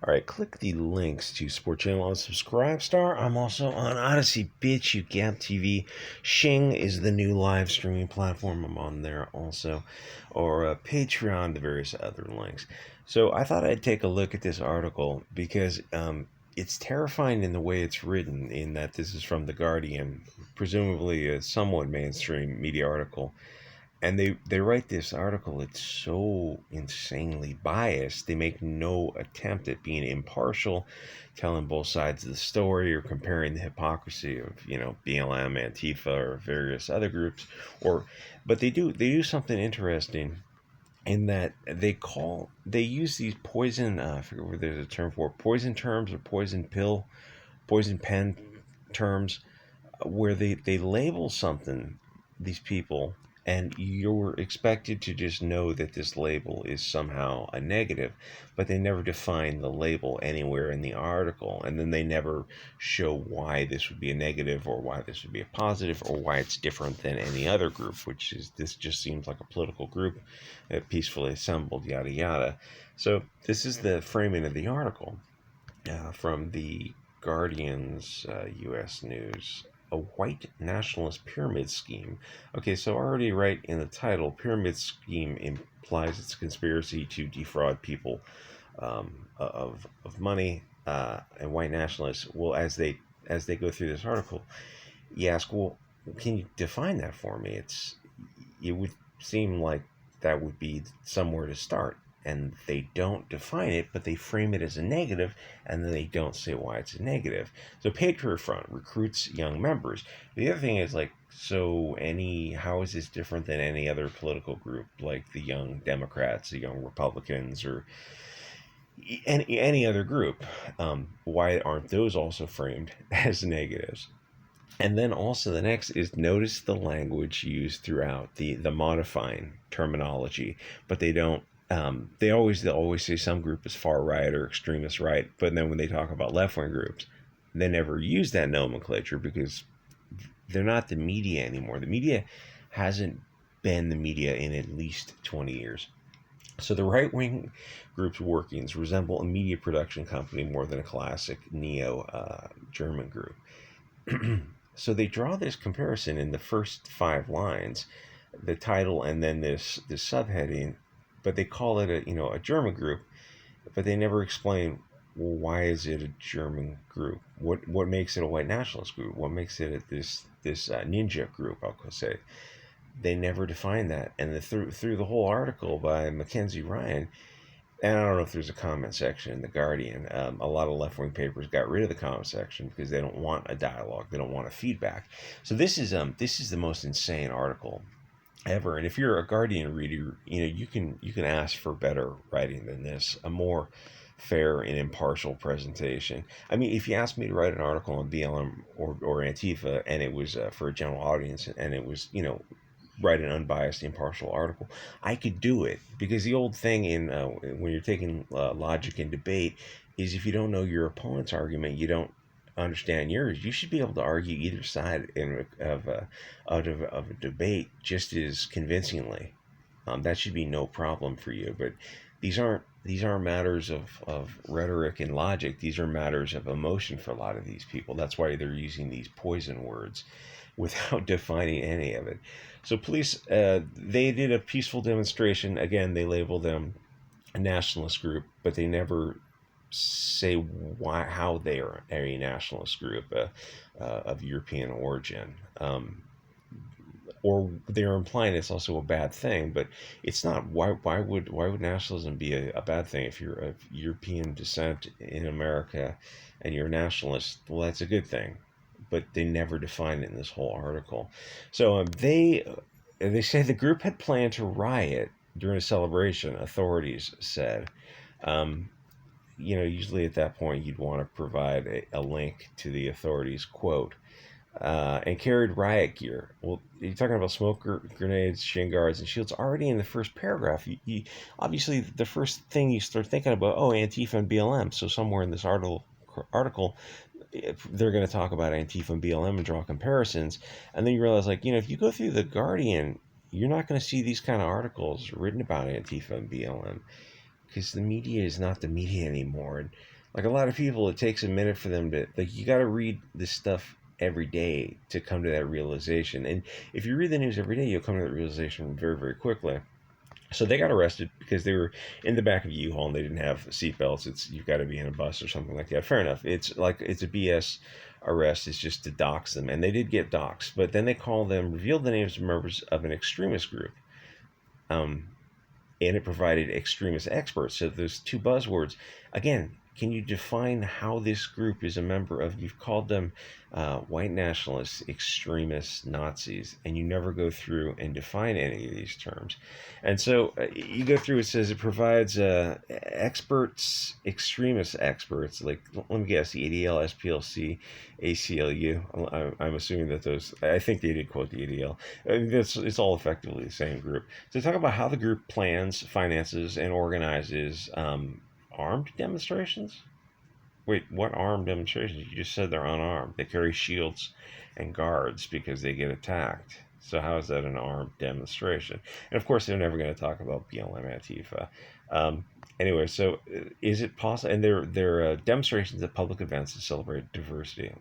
All right, click the links to Sport Channel on Subscribestar. I'm also on Odyssey, Bit Chute, Gap TV. Shing is the new live streaming platform. I'm on there also, or Patreon, the various other links. So I thought I'd take a look at this article because it's terrifying in the way it's written, in that this is from The Guardian, presumably a somewhat mainstream media article. And they write this article, it's so insanely biased. They make no attempt at being impartial, telling both sides of the story, or comparing the hypocrisy of, BLM, Antifa, or various other groups. But they do something interesting, in that they use these poison, I forget what there's a term for, poison terms, or poison pen terms, where they label something, these people, and you're expected to just know that this label is somehow a negative, but they never define the label anywhere in the article, and then they never show why this would be a negative, or why this would be a positive, or why it's different than any other group, which is, this just seems like a political group peacefully assembled, yada yada. So this is the framing of the article from the Guardian's U.S. News. A white nationalist pyramid scheme. Okay, so already right in the title, pyramid scheme implies it's a conspiracy to defraud people of money, and white nationalists. Well, as they go through this article, you ask, well, can you define that for me? It would seem like that would be somewhere to start. And they don't define it, but they frame it as a negative, and then they don't say why it's a negative. So Patriot Front recruits young members. The other thing is, how is this different than any other political group, like the Young Democrats, the Young Republicans, or any other group? Why aren't those also framed as negatives? And then also the next is, notice the language used throughout, the modifying terminology, but they don't. They'll always say some group is far right or extremist right, but then when they talk about left wing groups, they never use that nomenclature, because they're not the media anymore. The media hasn't been the media in at least 20 years. So the right wing group's workings resemble a media production company more than a classic neo German group. So they draw this comparison in the first 5 lines, the title, and then this subheading, but they call it a German group, but they never explain, well, why is it a German group? What makes it a white nationalist group? What makes it this ninja group? I'll say they never define that, and through the whole article by Mackenzie Ryan. And I don't know if there's a comment section in The Guardian. A lot of left-wing papers got rid of the comment section because they don't want a dialogue. They don't want a feedback. So this is the most insane article ever. And if you're a Guardian reader, you can ask for better writing than this, a more fair and impartial presentation. I mean, if you asked me to write an article on BLM or Antifa, and it was for a general audience, and it was, write an unbiased, impartial article, I could do it, because the old thing in when you're taking logic and debate is, if you don't know your opponent's argument, you don't understand yours. You should be able to argue either side of a debate just as convincingly. That should be no problem for you. But these aren't matters of rhetoric and logic. These are matters of emotion for a lot of these people. That's why they're using these poison words without defining any of it. So police, they did a peaceful demonstration. Again, they label them a nationalist group, but they never say how they are a nationalist group of European origin. Or they're implying it's also a bad thing, but it's not. Why would nationalism be a bad thing? If you're of European descent in America and you're a nationalist, well, that's a good thing. But they never define it in this whole article. So they say the group had planned to riot during a celebration, authorities said. Usually at that point you'd want to provide a link to the authorities' quote. And carried riot gear. Well, you're talking about smoke grenades, shin guards, and shields already in the first paragraph. You obviously, the first thing you start thinking about, Antifa and BLM. So somewhere in this article, they're going to talk about Antifa and BLM and draw comparisons. And then you realize, if you go through The Guardian, you're not going to see these kind of articles written about Antifa and BLM. because the media is not the media anymore. And like a lot of people, it takes a minute for them to, like, you got to read this stuff every day to come to that realization. And if you read the news every day, you'll come to that realization very, very quickly. So they got arrested because they were in the back of a U-Haul and they didn't have seatbelts. It's, you've got to be in a bus or something like that. Fair enough. It's like, it's a BS arrest. It's just to dox them, and they did get doxxed. But then they called them, revealed the names of members of an extremist group, um, and it provided extremist experts. So there's two buzzwords. Again, can you define how this group is a member of? You've called them white nationalists, extremists, Nazis, and you never go through and define any of these terms. And so you go through, it says it provides experts, extremist experts, like, let me guess, the ADL, SPLC, ACLU. I'm assuming that those, I think they did quote the ADL. I mean, it's all effectively the same group. So talk about how the group plans, finances, and organizes armed demonstrations. Wait, what armed demonstrations? You just said they're unarmed. They carry shields and guards because they get attacked. So how is that an armed demonstration? And of course, they're never going to talk about BLM Antifa. Anyway, so is it possible? And they're demonstrations at public events to celebrate diversity.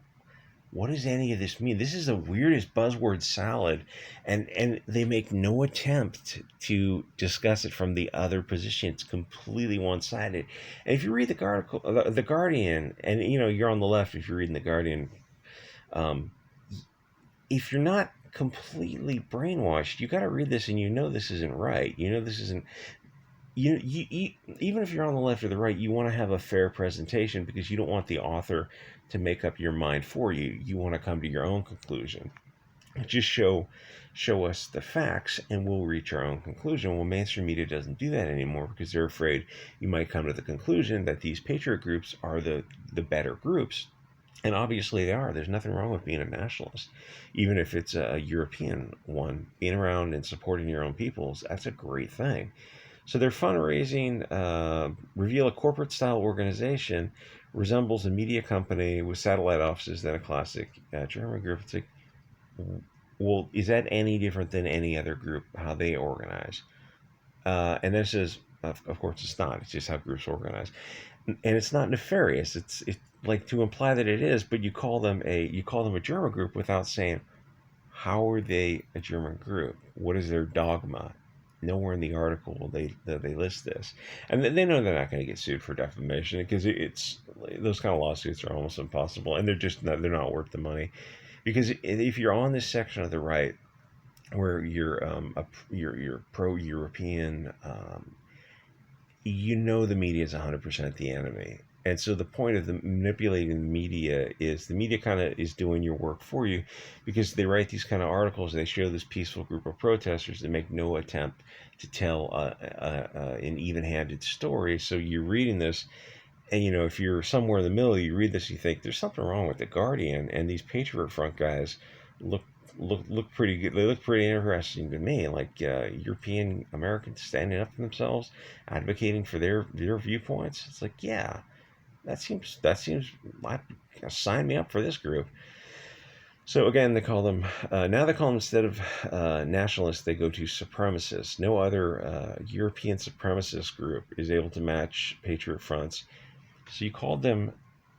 What does any of this mean? This is the weirdest buzzword salad, and they make no attempt to discuss it from the other position. It's completely one-sided. And if you read the Guardian, and you're on the left if you're reading the Guardian, if you're not completely brainwashed, you got to read this, and this isn't right. This isn't. Even if you're on the left or the right, you want to have a fair presentation because you don't want the author to make up your mind for you. You want to come to your own conclusion. Just show us the facts and we'll reach our own conclusion. Well, mainstream media doesn't do that anymore because they're afraid you might come to the conclusion that these patriot groups are the better groups. And obviously they are. There's nothing wrong with being a nationalist. Even if it's a European one, being around and supporting your own peoples, that's a great thing. So their fundraising reveal a corporate-style organization resembles a media company with satellite offices than a classic German group. It's like, well, is that any different than any other group, how they organize? And then it says, of course it's not. It's just how groups organize. And it's not nefarious. It's like to imply that it is, but you call them a German group without saying, how are they a German group? What is their dogma? Nowhere in the article will they list this, and they know they're not going to get sued for defamation because it's those kind of lawsuits are almost impossible, and they're not worth the money. Because if you're on this section of the right where you're pro-European, the media is 100% the enemy. And so the point of the manipulating the media is the media kind of is doing your work for you because they write these kind of articles. They show this peaceful group of protesters. They make no attempt to tell an even-handed story. So you're reading this, and if you're somewhere in the middle, you read this, you think there's something wrong with the Guardian, and these Patriot Front guys look pretty good. They look pretty interesting to me, like European Americans standing up for themselves, advocating for their viewpoints. It's like, yeah. That seems. Sign me up for this group. So again, they call them instead of nationalists, they go to supremacists. No other European supremacist group is able to match Patriot Fronts. So you called them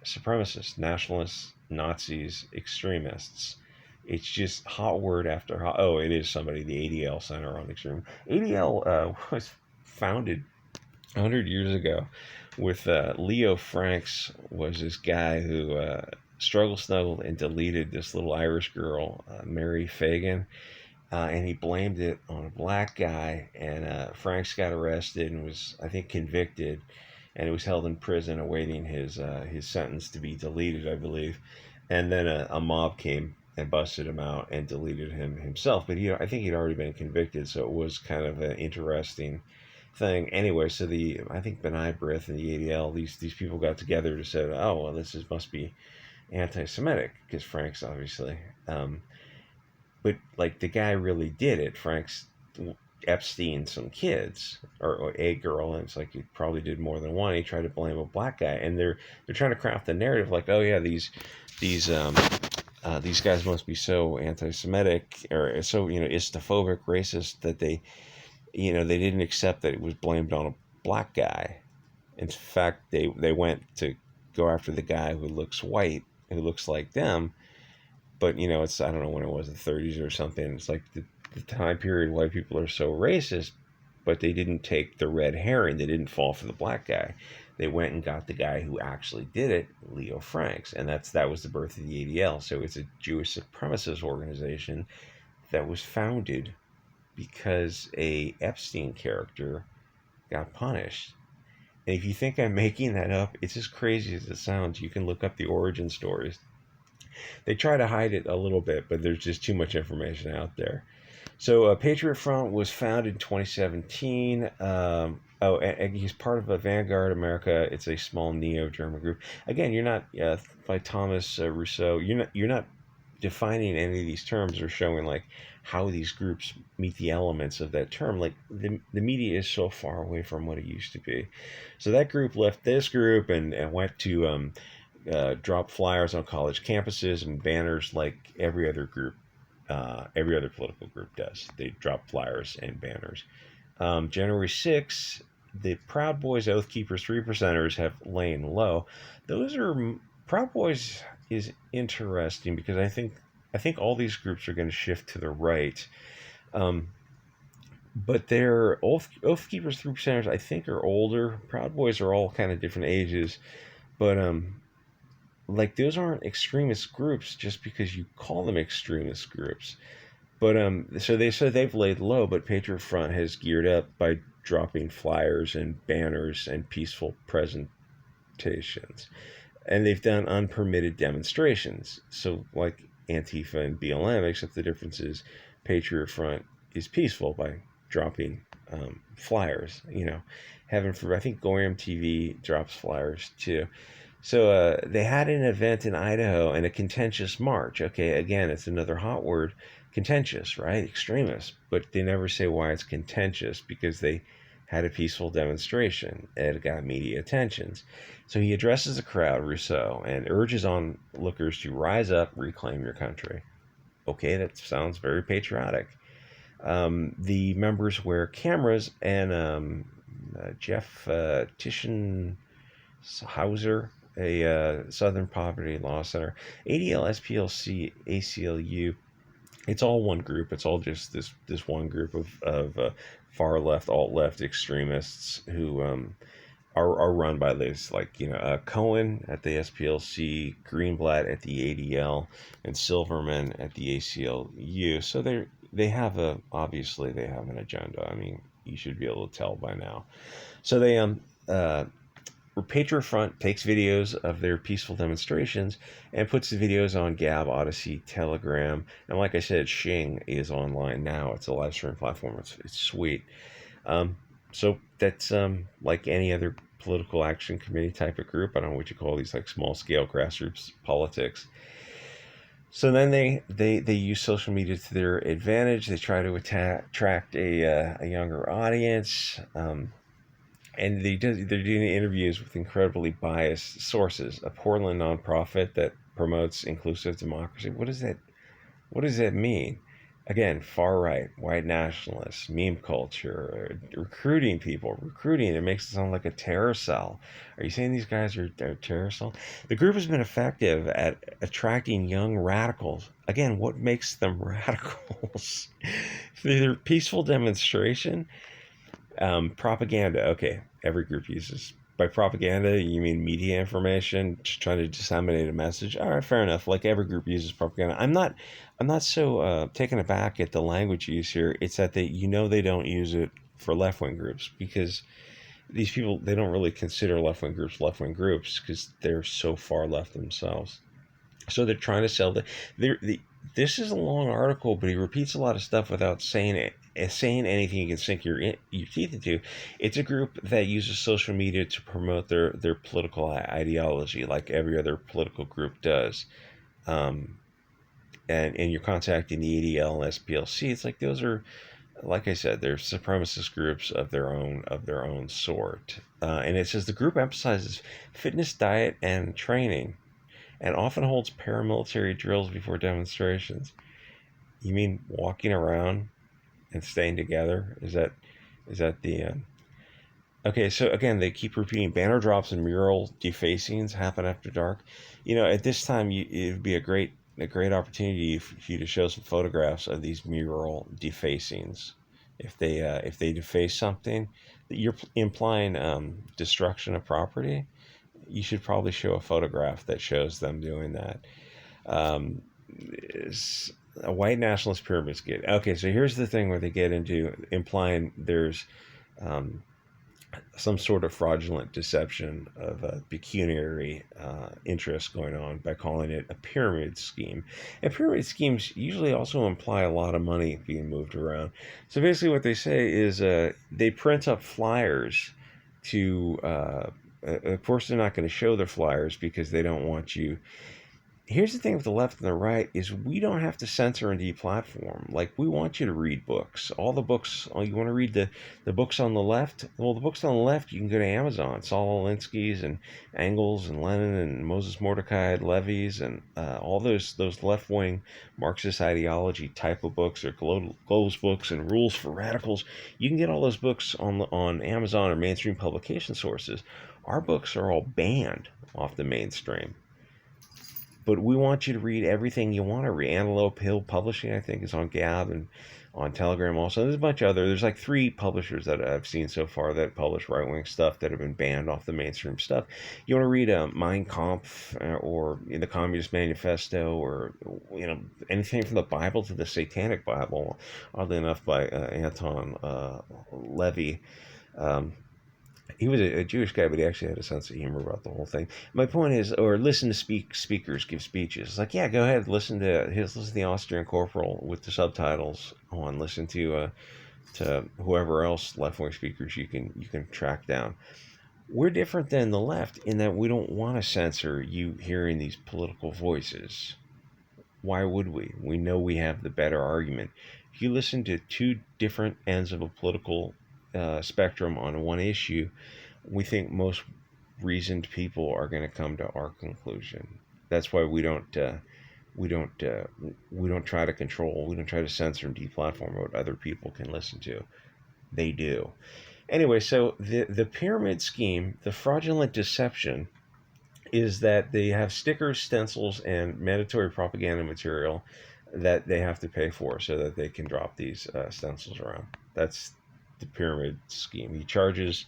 supremacists, nationalists, Nazis, extremists. It's just hot word after hot. Oh, it is somebody. The ADL Center on Extreme. ADL was founded 100 years ago with Leo Franks was this guy who snuggled and deleted this little Irish girl, Mary Fagan, and he blamed it on a black guy, and Franks got arrested and was, I think, convicted, and he was held in prison awaiting his sentence to be deleted, I believe, and then a mob came and busted him out and deleted him himself, but I think he'd already been convicted, so it was kind of an interesting thing. Anyway, so I think B'nai B'rith and the ADL, these people got together to say, oh, well, this must be anti-Semitic, because Frank's obviously, but like the guy really did it. Frank's Epstein some kids or a girl, and it's like he probably did more than one. He tried to blame a black guy, and they're trying to craft the narrative like, oh yeah, these guys must be so anti-Semitic or so Islamophobic, racist that they didn't accept that it was blamed on a black guy. In fact, they went to go after the guy who looks white, who looks like them. But it's, I don't know when it was, the 30s or something. It's like the time period white people are so racist, but they didn't take the red herring. They didn't fall for the black guy. They went and got the guy who actually did it, Leo Franks, and that was the birth of the ADL. So it's a Jewish supremacist organization that was founded because a Epstein character got punished. And if you think I'm making that up, it's as crazy as it sounds. You can look up the origin stories. They try to hide it a little bit, but there's just too much information out there. So Patriot Front was founded in 2017. And he's part of a Vanguard America. It's a small neo-German group. Again, you're not by Thomas Rousseau. You're not defining any of these terms or showing like how these groups meet the elements of that term. Like the media is so far away from what it used to be. So that group left this group and went to drop flyers on college campuses and banners like every other group, every other political group does. They drop flyers and banners. January 6th, the Proud Boys, Oath Keepers, 3%ers have lain low. Those are Proud Boys is interesting because I think all these groups are going to shift to the right. But their Oath Keepers, 3%ers, I think, are older. Proud Boys are all kind of different ages, but like those aren't extremist groups just because you call them extremist groups. But so they said they've laid low, but Patriot Front has geared up by dropping flyers and banners and peaceful presentations, and they've done unpermitted demonstrations. So like Antifa and BLM, except the difference is Patriot Front is peaceful by dropping flyers. Heaven for I think Goyam TV drops flyers too. So they had an event in Idaho and a contentious march. Okay, again, it's another hot word, contentious, right? Extremist. But they never say why it's contentious because they had a peaceful demonstration and it got media attentions. So he addresses the crowd, Rousseau, and urges onlookers to rise up, reclaim your country. Okay, that sounds very patriotic. The members wear cameras, and Jeff Tischenhauser, a Southern Poverty Law Center, ADL, SPLC, ACLU. It's all one group. It's all just this one group of far left, alt left extremists who are run by this, like Cohen at the SPLC, Greenblatt at the ADL, and Silverman at the ACLU. So they have obviously they have an agenda. I mean, you should be able to tell by now. So they Patriot Front takes videos of their peaceful demonstrations and puts the videos on Gab, Odyssey, Telegram, and like I said, Shing is online now. It's a live stream platform. It's sweet. So that's like any other political action committee type of group. I don't know what you call these, like small scale grassroots politics. So then they use social media to their advantage. They try to attract a younger audience. And they're doing interviews with incredibly biased sources. A Portland nonprofit that promotes inclusive democracy. What does that mean? Again, far right, white nationalists, meme culture, recruiting people. Recruiting, it makes it sound like a terror cell. Are you saying these guys are a terror cell? The group has been effective at attracting young radicals. Again, what makes them radicals? They're peaceful demonstration. Propaganda. Okay, every group uses. By propaganda, you mean media information, just trying to disseminate a message. All right, fair enough. Like every group uses propaganda. I'm not so taken aback at the language use here. It's that they don't use it for left wing groups because these people, they don't really consider left wing groups because they're so far left themselves. So they're trying to sell this is a long article, but he repeats a lot of stuff without saying anything you can sink your teeth into. It's a group that uses social media to promote their political ideology, like every other political group does. And you're contacting the ADL and SPLC. It's like those are, like I said, they're supremacist groups of their own sort. And it says the group emphasizes fitness, diet, and training, and often holds paramilitary drills before demonstrations. You mean walking around and staying together? Is that the Okay, so again, they keep repeating banner drops and mural defacings happen after dark. At this time, it would be a great opportunity for you to show some photographs of these mural defacings. If they deface something, you're implying destruction of property. You should probably show a photograph that shows them doing that. Um, a white nationalist pyramid scheme. Okay, so here's the thing where they get into implying there's um, some sort of fraudulent deception of a pecuniary interest going on by calling it a pyramid scheme. And pyramid schemes usually also imply a lot of money being moved around. So basically, what they say is they print up flyers to. Of course, they're not going to show their flyers because they don't want you. Here's the thing with the left and the right is we don't have to censor and deplatform. Like, we want you to read books. All the books, you want to read the books on the left? Well, the books on the left, you can go to Amazon. Saul Alinsky's and Engels and Lenin and Moses Mordecai Levy's and all those left-wing Marxist ideology type of books or Globes books and Rules for Radicals. You can get all those books on Amazon or mainstream publication sources. Our books are all banned off the mainstream, but we want you to read everything you want to read. Antelope Hill Publishing, I think, is on Gab and on Telegram also. There's a bunch of other. There's like 3 publishers that I've seen so far that publish right-wing stuff that have been banned off the mainstream stuff. You want to read Mein Kampf or the Communist Manifesto or anything from the Bible to the Satanic Bible, oddly enough, by Anton Levy. He was a Jewish guy, but he actually had a sense of humor about the whole thing. My point is, or listen to speakers give speeches. It's like, yeah, go ahead, listen to the Austrian Corporal with the subtitles on. Listen to whoever else left wing speakers you can track down. We're different than the left in that we don't want to censor you hearing these political voices. Why would we? We know we have the better argument. If you listen to 2 different ends of a political spectrum on one issue, we think most reasoned people are going to come to our conclusion. That's why we don't try to control, we don't try to censor and deplatform what other people can listen to. They do. Anyway, so the pyramid scheme, the fraudulent deception, is that they have stickers, stencils, and mandatory propaganda material that they have to pay for so that they can drop these stencils around. That's the pyramid scheme. He charges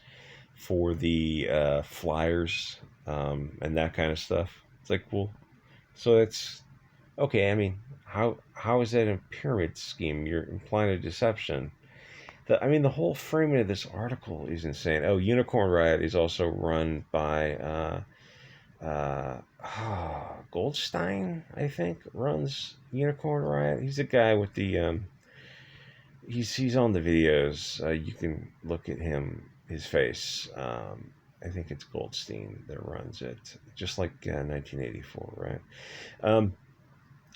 for the flyers and that kind of stuff. It's like, well, so it's okay. I mean, how is that a pyramid scheme? You're implying a deception. The whole framing of this article is insane. Oh, Unicorn Riot is also run by Goldstein, I think, runs Unicorn Riot. He's the guy with the he's on the videos. You can look at his face. I think it's Goldstein that runs it, just like 1984, right?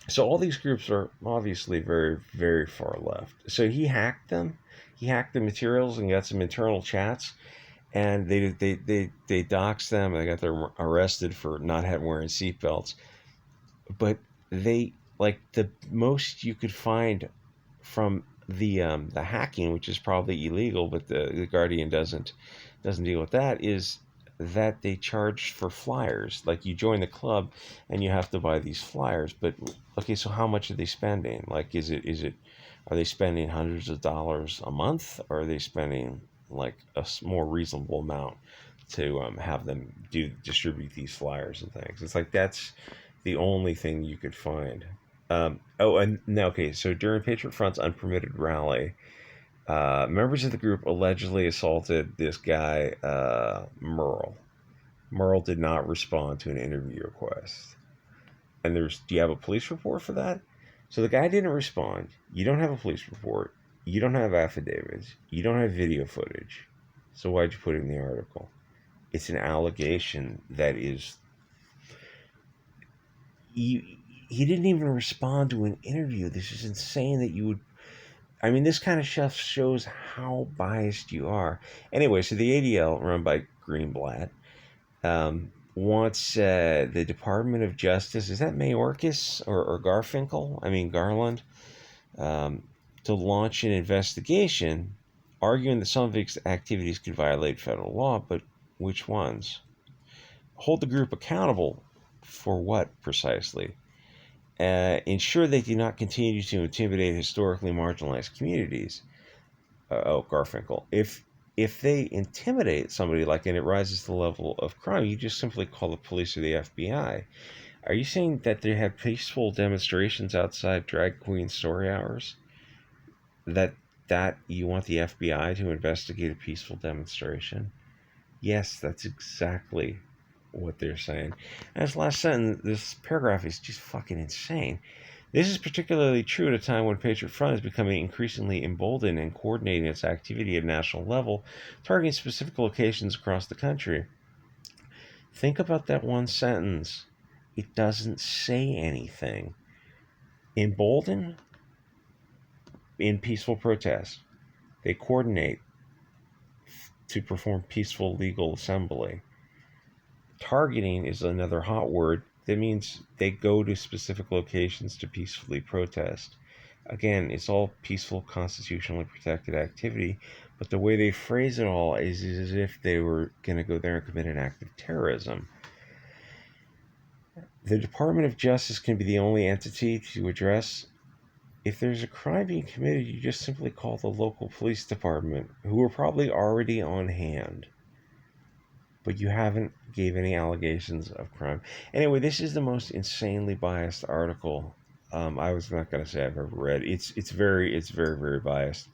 So all these groups are obviously very, very far left. So he hacked them. He hacked the materials and got some internal chats, and they doxed them. They got them arrested for not having wearing seatbelts. But they, like, the most you could find from the hacking, which is probably illegal, but the Guardian doesn't deal with that, is that they charge for flyers. Like, you join the club and you have to buy these flyers. But okay, so how much are they spending? Like, are they spending hundreds of dollars a month, or are they spending like a more reasonable amount to have them distribute these flyers and things? It's like that's the only thing you could find. And now, okay, so during Patriot Front's unpermitted rally, members of the group allegedly assaulted this guy, Merle. Merle did not respond to an interview request. And do you have a police report for that? So the guy didn't respond. You don't have a police report. You don't have affidavits. You don't have video footage. So why'd you put it in the article? It's an allegation that is... He didn't even respond to an interview. This is insane that you would... this kind of stuff shows how biased you are. Anyway, so the ADL, run by Greenblatt, wants the Department of Justice, is that Mayorkas or Garfinkel? Garland, to launch an investigation arguing that some of its activities could violate federal law, but which ones? Hold the group accountable for what precisely? Ensure they do not continue to intimidate historically marginalized communities. Garfinkel. If they intimidate somebody and it rises to the level of crime, you just simply call the police or the FBI. Are you saying that they have peaceful demonstrations outside drag queen story hours? That you want the FBI to investigate a peaceful demonstration? Yes, that's exactly what they're saying. And this last sentence, this paragraph is just fucking insane. This is particularly true at a time when Patriot Front is becoming increasingly emboldened and coordinating its activity at a national level, targeting specific locations across the country. Think about that one sentence. It doesn't say anything. Emboldened in peaceful protest. They coordinate to perform peaceful legal assembly. Targeting is another hot word. That means they go to specific locations to peacefully protest. Again, it's all peaceful, constitutionally protected activity, but the way they phrase it all is as if they were going to go there and commit an act of terrorism. The Department of Justice can be the only entity to address. If there's a crime being committed, you just simply call the local police department, who are probably already on hand. But you haven't gave any allegations of crime. Anyway, this is the most insanely biased article I was not going to say I've ever read. It's very very biased.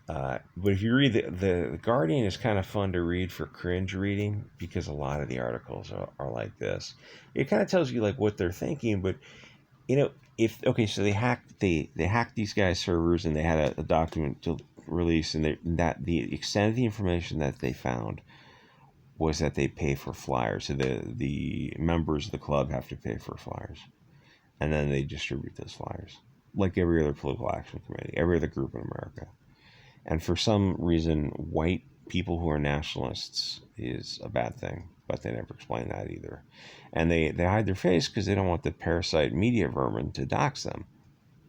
But if you read the Guardian is kind of fun to read for cringe reading because a lot of the articles are like this. It kind of tells you what they're thinking, but if so they hacked these guys' servers and they had a document to release, and that the extent of the information that they found was that they pay for flyers. So the members of the club have to pay for flyers, and then they distribute those flyers like every other political action committee, every other group in America. And for some reason, white people who are nationalists is a bad thing, but they never explain that either. And they hide their face because they don't want the parasite media vermin to dox them,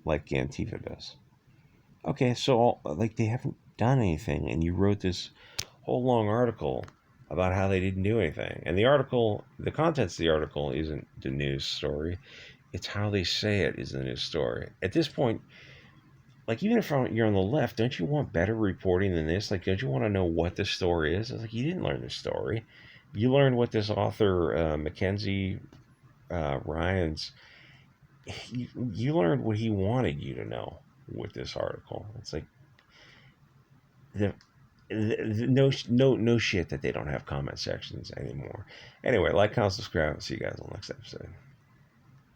like Antifa does. Okay, so they haven't done anything, and you wrote this whole long article about how they didn't do anything. And the contents of the article isn't the news story. It's how they say it is the news story. At this point, even if you're on the left, don't you want better reporting than this? Don't you want to know what the story is? It's you didn't learn the story. You learned what this author, Mackenzie Ryan's, you learned what he wanted you to know with this article. It's the no shit that they don't have comment sections anymore. Anyway, comment, subscribe, and see you guys on the next episode.